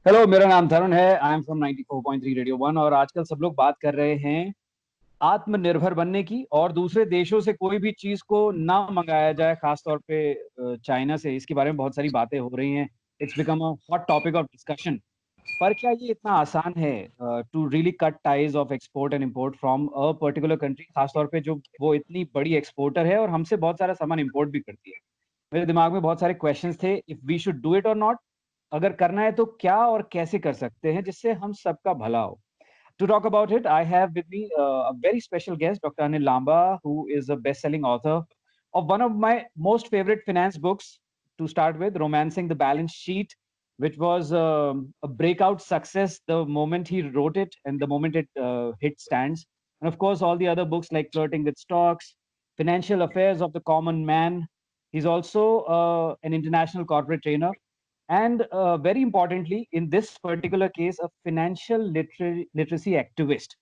Hello, मेरा नाम तरुण है। I am from 94.3 radio one. और आजकल सब लोग बात कर रहे हैं आत्मनिर्भर बनने की, और दूसरे देशों से कोई भी चीज को ना मंगाया जाए, खास तौर पे चाइना से। इसके बारे में बहुत सारी बातें हो रही हैं। It's become a hot topic of discussion. पर क्या ये इतना आसान है to really cut ties of export and import from a particular country, खास तौर पे जो वो इतनी बड़ी एक्सपोर्टर है और हमसे बहुत सारा सामान इंपोर्ट भी करती है? मेरे दिमाग में बहुत सारे क्वेश्चंस थे, if we should do it और नॉट। अगर करना है तो क्या और कैसे कर सकते हैं जिससे हम सबका भला हो। To talk about it, I have with me a very special guest, Dr. Anil Lamba, who is a best-selling author of one of my most favorite finance books. To start with, Romancing the Balance Sheet, which was a breakout success the moment he wrote it and the moment it hit stands. And of course, all the other books like Flirting with Stocks, Financial Affairs of the Common Man. He's also an international corporate trainer, and very importantly, in this particular case, a financial literacy activist.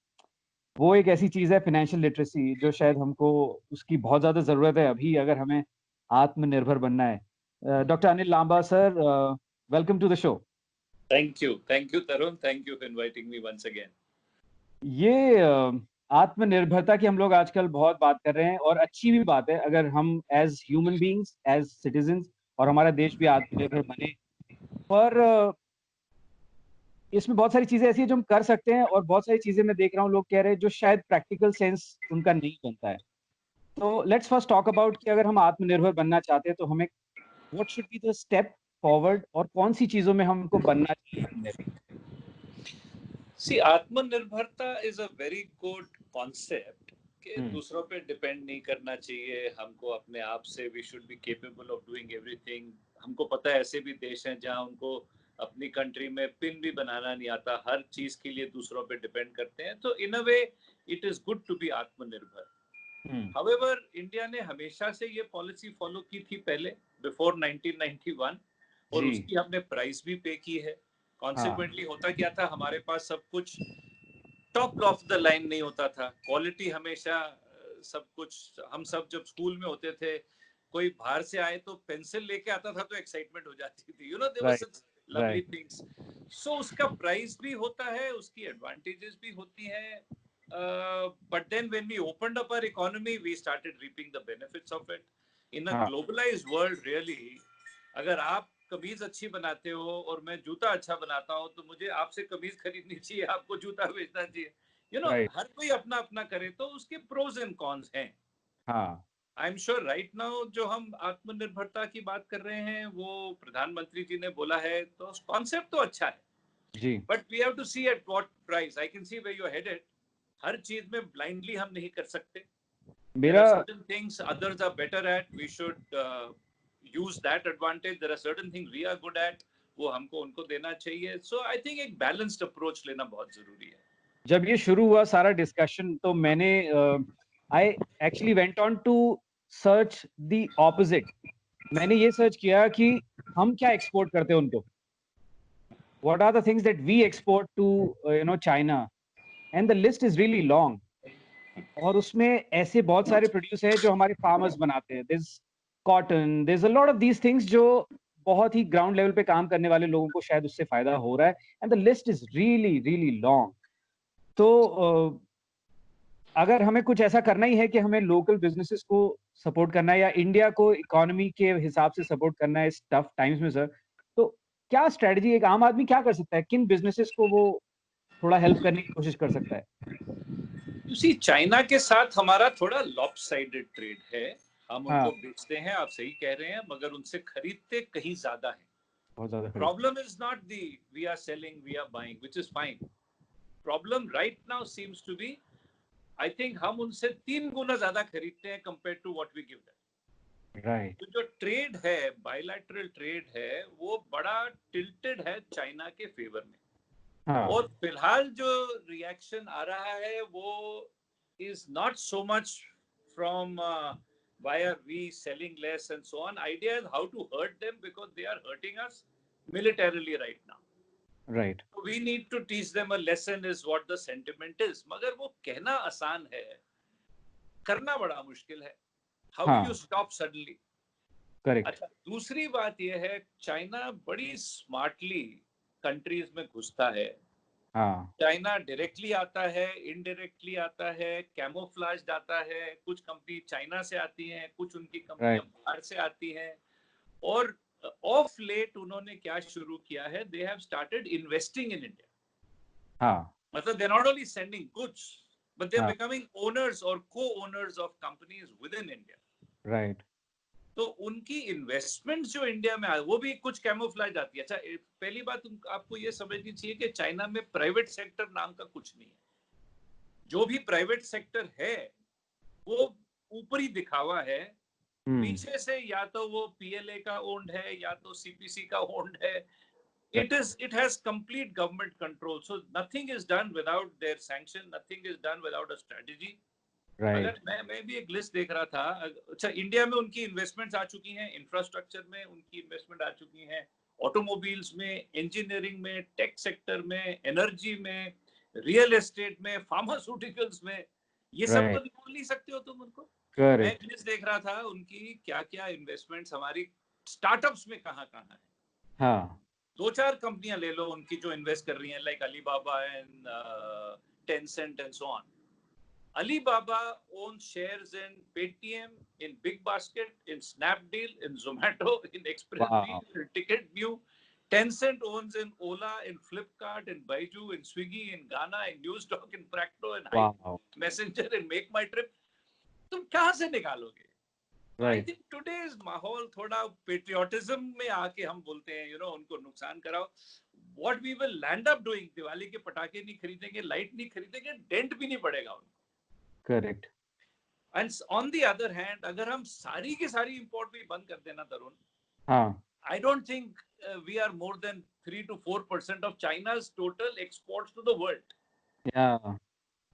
वो एक ऐसी चीज है, financial literacy, जो शायद हमको उसकी बहुत ज्यादा जरूरत है अभी, अगर हमें आत्मनिर्भर बनना है। Doctor Anil Lamba sir, welcome to the show. Thank you, Tarun. Thank you for inviting me once again. ये आत्मनिर्भरता की हम लोग आजकल बहुत बात कर रहे हैं, और अच्छी भी बात है अगर हम as human beings, as citizens, और हमारा देश भी आत्मनिर्भर बने। पर इसमें बहुत सारी चीजें ऐसी हैं जो हम कर सकते हैं, और बहुत सारी चीजें मैं देख रहा हूँ लोग कह रहे हैं जो शायद प्रैक्टिकल सेंस उनका नहीं बनता है। तो लेट्स फर्स्ट टॉक अबाउट कि अगर हम आत्मनिर्भर बनना चाहते हैं तो हमें what should be the step forward, और कौन सी चीजों में हमको बनना चाहिए। See, आत्मनिर्भरता is a very good concept कि दूसरों पे डिपेंड नहीं करना चाहिए हमको अपने आप से। we should be capable of doing everything. हमको पता है ऐसे भी देश हैं जहां उनको अपनी कंट्री में पिन भी बनाना नहीं आता, हर चीज के लिए दूसरों पे डिपेंड करते हैं। तो in a way it is good to be आत्मनिर्भर। हाउएवर इंडिया ने हमेशा से ये पॉलिसी फॉलो की थी पहले, बिफोर 1991, और उसकी हमने प्राइस भी पे की है। कॉन्सिक्वेंटली होता क्या था, हमारे पास सब कुछ टॉप ऑफ द लाइन नहीं होता था, क्वालिटी हमेशा सब कुछ। हम सब जब स्कूल में होते थे, कोई बाहर से आए तो पेंसिल लेके आता था तो एक्साइटमेंट हो जाती थी, you know, there was such lovely things. So उसका प्राइस भी होता है, उसकी एडवांटेजेस भी होती हैं। But then when we opened up our economy, we started reaping the benefits of it. In a globalized world, really, अगर आप कमीज अच्छी बनाते हो और मैं जूता अच्छा बनाता हूँ, तो मुझे आपसे कमीज खरीदनी चाहिए, आपको जूता बेचना चाहिए। यू नो, हर कोई अपना अपना करे, तो उसके प्रोज एंड कॉन्स हैं। I am sure right now जो हम आत्मनिर्भरता की बात कर रहे हैं, वो प्रधानमंत्री जी ने बोला है, तो कॉन्सेप्ट तो अच्छा है जी, but we have to see at what price. I can see where you are headed. हर चीज में ब्लाइंडली हम नहीं कर सकते। There are certain things others are better at. We should use that advantage. There are certain things we are good at. वो हमको उनको देना चाहिए। So I think एक balanced approach लेना बहुत जरूरी है। जब ये शुरू हुआ सारा डिस्कशन, तो मैंने I actually went on to search the opposite. मैंने ये सर्च किया कि हम क्या एक्सपोर्ट करते हैं उनको, what are the things that we export to China, and the list is really long. और उसमें ऐसे बहुत सारे प्रोड्यूस हैं जो हमारे फार्मर्स बनाते हैं। This cotton, this a lot of these things जो बहुत ही ग्राउंड लेवल पे काम करने वाले लोगों को शायद उससे फायदा हो रहा है, and the list is really really long. तो अगर हमें कुछ ऐसा करना ही है कि हमें लोकल बिजनेसेस को सपोर्ट करना है, या इंडिया को इकोनॉमी के हिसाब से सपोर्ट करना है इस टफ टाइम्स में सर, तो क्या स्ट्रेटजी, एक आम आदमी क्या कर सकता है, किन बिजनेसेस को वो थोड़ा हेल्प करने की कोशिश कर सकता है? उसी चाइना के साथ हमारा थोड़ा लॉपसाइडेड ट्रेड है। हम उनको बेचते हैं, आप सही कह रहे हैं, मगर उनसे खरीदते कहीं ज्यादा है। बहुत ज्यादा। Problem is not the we are selling, we are buying, which is fine. Problem right now seems to be, I think हम उनसे 3 गुना ज्यादा खरीदते हैं compare to what we give them. Right. तो जो ट्रेड है, बायलैटरल ट्रेड है, वो बड़ा टिल्टेड है चाइना के फेवर में। और फिलहाल जो रिएक्शन आ रहा है वो is not so much from why are we selling less and so on. Idea is how to hurt them because they are hurting us militarily right now. Right. So we need to teach them a lesson is what the sentiment is. मगर वो कहना आसान है, करना बड़ा मुश्किल है। How do you stop suddenly? Correct. अच्छा, दूसरी बात ये है, चाइना बड़ी स्मार्टली कंट्रीज में घुसता है, हाँ चाइना डायरेक्टली आता है, इनडायरेक्टली आता है, कैमोफ्लेज्ड आता है, कुछ कंपनी चाइना से आती हैं, कुछ उनकी कंपनियां बाहर से आती हैं, और ऑफ लेट उन्होंने क्या शुरू किया है, they have started investing in India. हाँ मतलब they not only sending goods but they are हाँ बिकमिंग ओनर्स और co-owners of companies within India. Right. तो उनकी इन्वेस्टमेंट जो इंडिया में आए वो भी कुछ कैमोफ्लेज आती है। अच्छा, पहली बात आपको ये समझनी चाहिए कि चाइना में प्राइवेट सेक्टर नाम का कुछ नहीं है। जो भी प्राइवेट सेक्टर है वो ऊपरी दिखावा है, पीछे से या तो वो पीएलए का ओन्ड है या तो सीपीसी का ओन्ड है। it has complete government control, so nothing is done without their sanction, nothing is done without a strategy. अगर मैं भी एक लिस्ट देख रहा था। अच्छा, इंडिया में उनकी इन्वेस्टमेंट्स आ चुकी हैं, इंफ्रास्ट्रक्चर में उनकी इन्वेस्टमेंट आ चुकी हैं, ऑटोमोबाइल्स में, इंजीनियरिंग में, टेक सेक्टर में, एनर्जी में, रियल एस्टेट में, फार्मास्यूटिकल्स में। ये सब तो बोल नहीं सकते हो तुम उनको। मैं एक लिस्ट देख रहा था उनकी क्या क्या इन्वेस्टमेंट्स हमारी स्टार्टअप्स में कहाँ कहाँ है। हाँ, 2-4 कंपनियां ले लो उनकी जो इन्वेस्ट कर रही हैं, like Alibaba and Tencent and so on. Alibaba owns shares in Paytm, in Big Basket, in Snapdeal, in Zomato, in ExpressDeal, in TicketView. Tencent owns in Ola, in Flipkart, in Baidu, in Swiggy, in Gaana, in Newstalk, in Practo, in Messenger, in Make My Trip. तुम कहाँ से निकालोगे? I think today's माहौल थोड़ा patriotism में आके हम बोलते हैं, उनको नुकसान कराओ। What we will land up doing, Diwali के पटाखे नहीं खरीदेंगे, लाइट नहीं खरीदेंगे, डेंट भी नहीं पड़ेगा उनको। Correct. And on the other hand, अगर हम सारी की सारी इंपोर्ट भी बंद कर देना तरुण, हाँ, I don't think we are more than 3 to 4% of China's total exports to the world. yeah.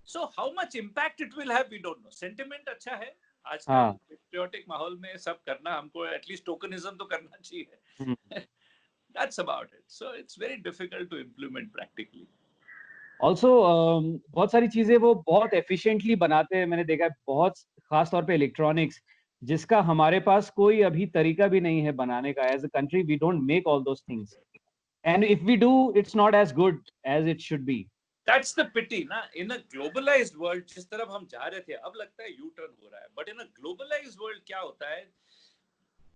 So how much impact it will have, we don't know. Sentiment अच्छा है, आजकल हाँ, पेट्रियोटिक माहौल में सब करना, हमको एटलीस्ट टोकनिज्म तो करना चाहिए। हम्म। That's about it. So it's very difficult to implement practically. Also बहुत सारी चीजें वो बहुत एफिशिएंटली बनाते हैं, मैंने देखा है, बहुत खास तौर पे इलेक्ट्रॉनिक्स, जिसका हमारे पास कोई अभी तरीका भी नहीं है बनाने का। As a country we don't make all those things, and if we do it's not as good as it should be. That's the pity ना। In a globalized world, जिस तरफ हम जा रहे थे, अब लगता है यू टर्न हो रहा है। But in a globalized world क्या होता है,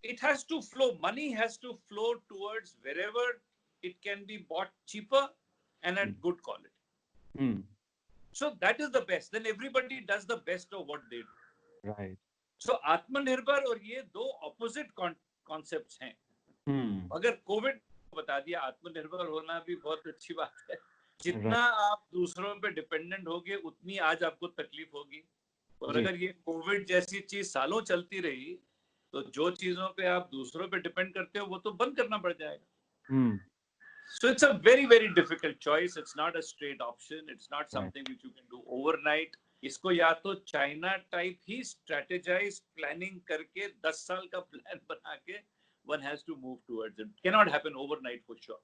it has to flow, money has to flow towards wherever it can be bought cheaper and at good quality. So that is the best. Then everybody does the best of what they do. Right. So आत्मनिर्भर और ये दो opposite concepts हैं। अगर Covid बता दिया, आत्मनिर्भर होना भी बहुत अच्छी बात है। जितना आप दूसरों पे डिपेंडेंट होगे उतनी आज आपको तकलीफ होगी। और अगर ये कोविड जैसी चीज सालों चलती रही तो जो चीजों पे आप दूसरों पे डिपेंड करते हो वो तो बंद करना पड़ जाएगा। So it's a very very difficult choice. It's not a straight option. It's not something which you can do overnight. इसको या तो चाइना टाइप ही स्ट्रेटेजाइज प्लानिंग करके 10 साल का प्लान बना के one has to move towards it. Cannot happen overnight for sure.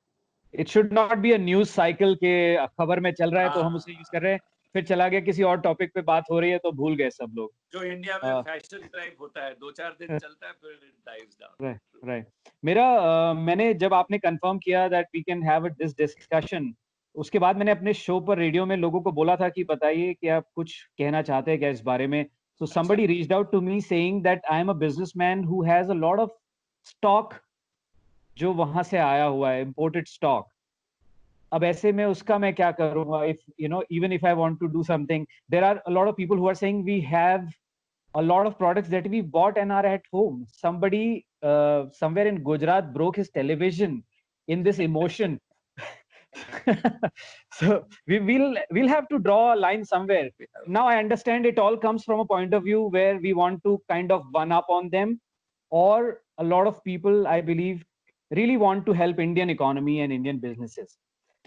It should not be a news cycle के खबर में चल रहा है तो हम उसे यूज कर रहे हैं, फिर चला गया किसी और टॉपिक पे बात हो रही है तो भूल गए सब लोग। जो इंडिया में फैशन टाइप होता है, 2-4 दिन चलता है फिर it dies down. राइट। मेरा मैंने जब आपने कंफर्म किया that we can have this discussion, उसके बाद मैंने अपने शो पर रेडियो में लोगों को बोला था कि बताइए कि आप कुछ कहना चाहते हैं क्या इस बारे में। So somebody reached out to me saying that I am a businessman who has a lot of stock जो वहां से आया हुआ है, imported stock। अब ऐसे में उसका मैं क्या करूंगा? If even if I want to do something, there are a lot of people who are saying we have a lot of products that we bought and are at home. Somebody somewhere in Gujarat broke his television in this emotion. So we'll have to draw a line somewhere. Now I understand it all comes from a point of view where we want to kind of one up on them, or a lot of people, I believe, really want to help Indian economy and Indian businesses.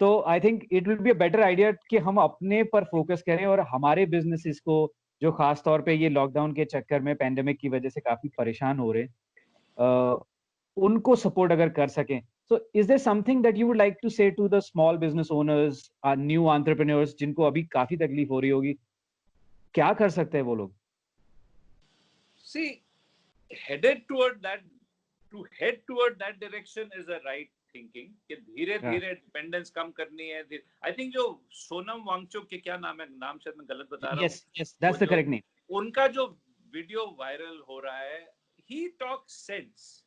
So I think it will be a better idea कि हम अपने पर focus करें और हमारे businesses को जो खास तौर पे ये लॉकडाउन के चक्कर में पैंडेमिक की वजह से काफी परेशान हो रहे, उनको सपोर्ट अगर कर सकें। So is there something that you would like to say to the small business owners, new entrepreneurs जिनको अभी काफी तकलीफ हो रही होगी, क्या कर सकते हैं वो लोग? See, to head toward that direction is a right thinking कि धीरे धीरे डिपेंडेंस कम करनी है. आई थिंक जो सोनम वांगचुक के क्या नाम है, नाम शायद मैं गलत बता रहा हूँ. Yes that's the correct name. उनका जो वीडियो वायरल हो रहा है, ही टॉक सेंस.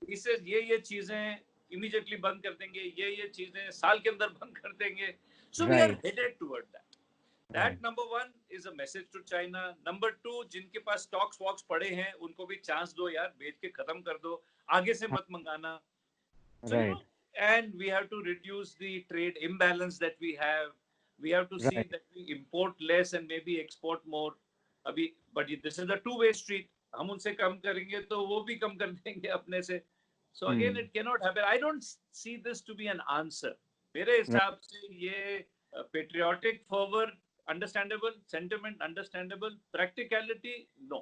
इससे ये चीजें इमीडिएटली बंद कर देंगे, ये चीजें साल के अंदर बंद कर देंगे. So we are headed toward that. That number one is a message to China. Number two, जिनके पास stocks वॉक्स पड़े हैं उनको भी चांस दो यार, बेच के खत्म कर दो, आगे से मत मंगाना. So you know, and we have to reduce the trade imbalance that we have. We have to see that we import less and maybe export more. अभी but this is a two-way street. हम उनसे कम करेंगे तो वो भी कम कर देंगे अपने से. So again, it cannot happen. I don't see this to be an answer. मेरे हिसाब से ये patriotic fervor understandable, sentiment understandable, practicality no,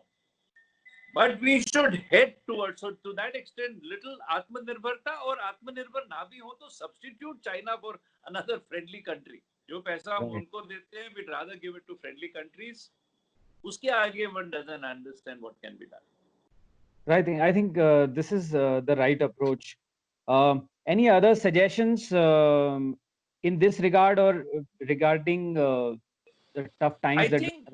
but we should head towards, so to that extent little आत्मनिर्भरता. और आत्मनिर्भर ना भी हो तो substitute China for another friendly country. जो पैसा हम उनको देते हैं, we'd rather give it to friendly countries. उसके आगे one doesn't understand what can be done. I think this is the right approach. Any other suggestions in this regard or regarding the tough times? I think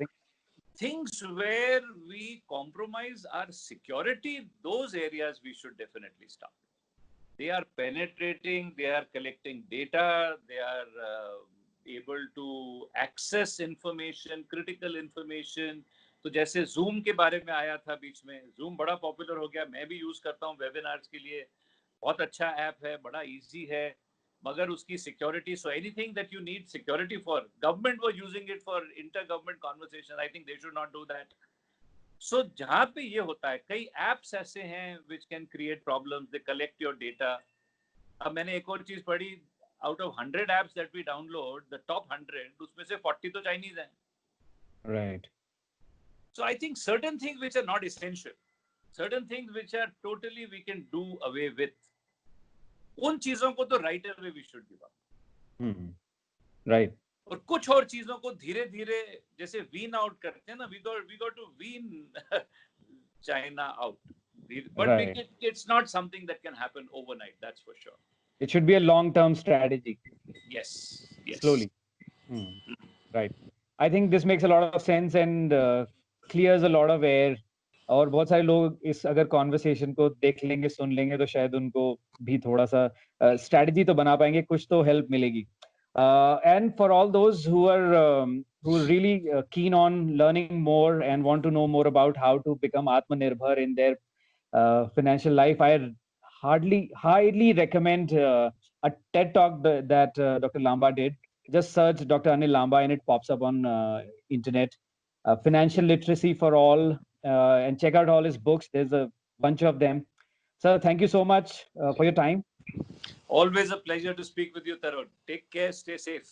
things where we compromise our security, those areas we should definitely stop. They are penetrating, they are collecting data, they are able to access information, critical information. तो जैसे Zoom के बारे में आया था बीच में, Zoom बड़ा popular हो गया, मैं भी यूज करता हूँ वेबिनार्स के लिए. बहुत अच्छा ऐप है, बड़ा इजी है, मगर उसकी security, so anything that you need security for, government were using it for inter-government conversation. I think they should not do that. So जहाँ पे ये होता है, कई apps ऐसे हैं which can create problems. They collect your data. अब मैंने एक और चीज पढ़ी, out of 100 apps that we download, the top 100 उसमें से 40 तो Chinese हैं. Right. So I think certain things which are not essential, certain things which are totally we can do away with, उन चीजों को तो right away we should give up. Right. और कुछ और चीजों को धीरे धीरे जैसे wean out करते हैं ना, we got to wean China out. But it's not something that can happen overnight, that's for sure. It should be a long-term strategy. Yes. Slowly. Right. I think this makes a lot of sense and clears a lot of air. और बहुत सारे लोग इस अगर conversation को देख लेंगे, सुन लेंगे, तो शायद उनको भी थोड़ा सा स्ट्रैटेजी तो बना पाएंगे, कुछ तो हेल्प मिलेगी. And for all those who are really keen on learning more and want to know more about how to become Atmanirbhar in their financial life, I highly recommend a TED talk that Dr. Lamba did. Just search Dr. Anil Lamba and it pops up on internet. Financial Literacy for All, and check out all his books. There's a bunch of them. Sir, thank you so much for your time. Always a pleasure to speak with you, Tarun. Take care, stay safe.